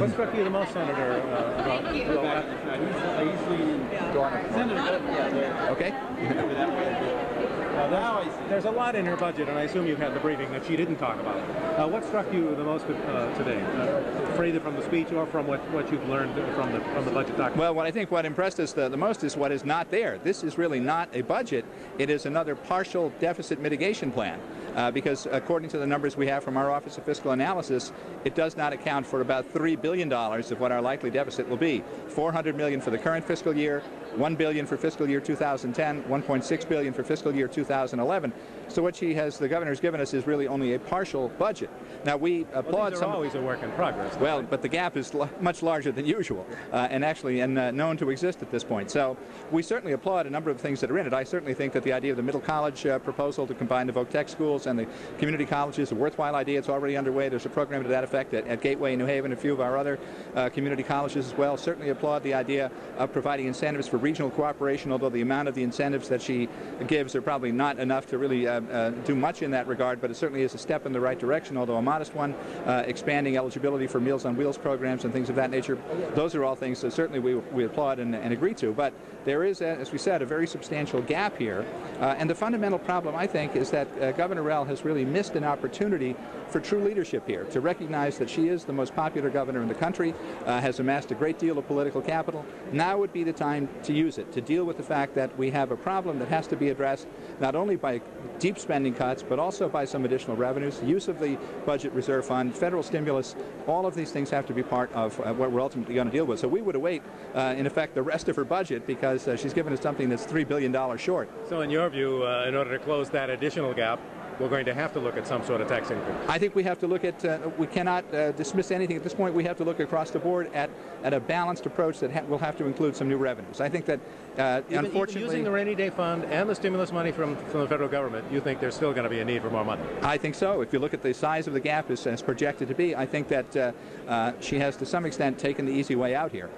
What struck you the most, Senator? Okay. There's a lot in her budget, and I assume you've had the briefing that she didn't talk about. What struck you the most today, either from the speech or from what you've learned from the budget document? Well, I think what impressed us the most is what is not there. This is really not a budget. It is another partial deficit mitigation plan. Because according to the numbers we have from our Office of Fiscal Analysis, it does not account for about $3 billion of what our likely deficit will be. $400 million for the current fiscal year, $1 billion for fiscal year 2010, $1.6 billion for fiscal year 2011. So what the governor has given us is really only a partial budget. Now we applaud these are always a work in progress. Well, but the gap is much larger than usual, and known to exist at this point. So we certainly applaud a number of things that are in it. I certainly think that the idea of the middle college proposal to combine the voc-tech schools and the community colleges is a worthwhile idea. It's already underway. There's a program to that effect at Gateway in New Haven, a few of our other community colleges as well. Certainly applaud the idea of providing incentives for regional cooperation, although the amount of the incentives that she gives are probably not enough to really do much in that regard, but it certainly is a step in the right direction, although a modest one. Expanding eligibility for Meals on Wheels programs and things of that nature. Those are all things that certainly we applaud and agree to, but there is, as we said, a very substantial gap here. And the fundamental problem, I think, is that Governor Rell has really missed an opportunity for true leadership here, to recognize that she is the most popular governor in the country, has amassed a great deal of political capital. Now would be the time to use it, to deal with the fact that we have a problem that has to be addressed not only by deep spending cuts, but also by some additional revenues, use of the budget reserve fund, federal stimulus. All of these things have to be part of what we're ultimately going to deal with. So we would await, in effect, the rest of her budget, because she's given us something that's $3 billion short. So in your view, in order to close that additional gap, we're going to have to look at some sort of tax increase. I think we have to look at, we cannot dismiss anything at this point. We have to look across the board at a balanced approach that will have to include some new revenues. I think that, unfortunately... Using the rainy day fund and the stimulus money from the federal government, you think there's still going to be a need for more money? I think so. If you look at the size of the gap as projected to be, I think that she has to some extent taken the easy way out here.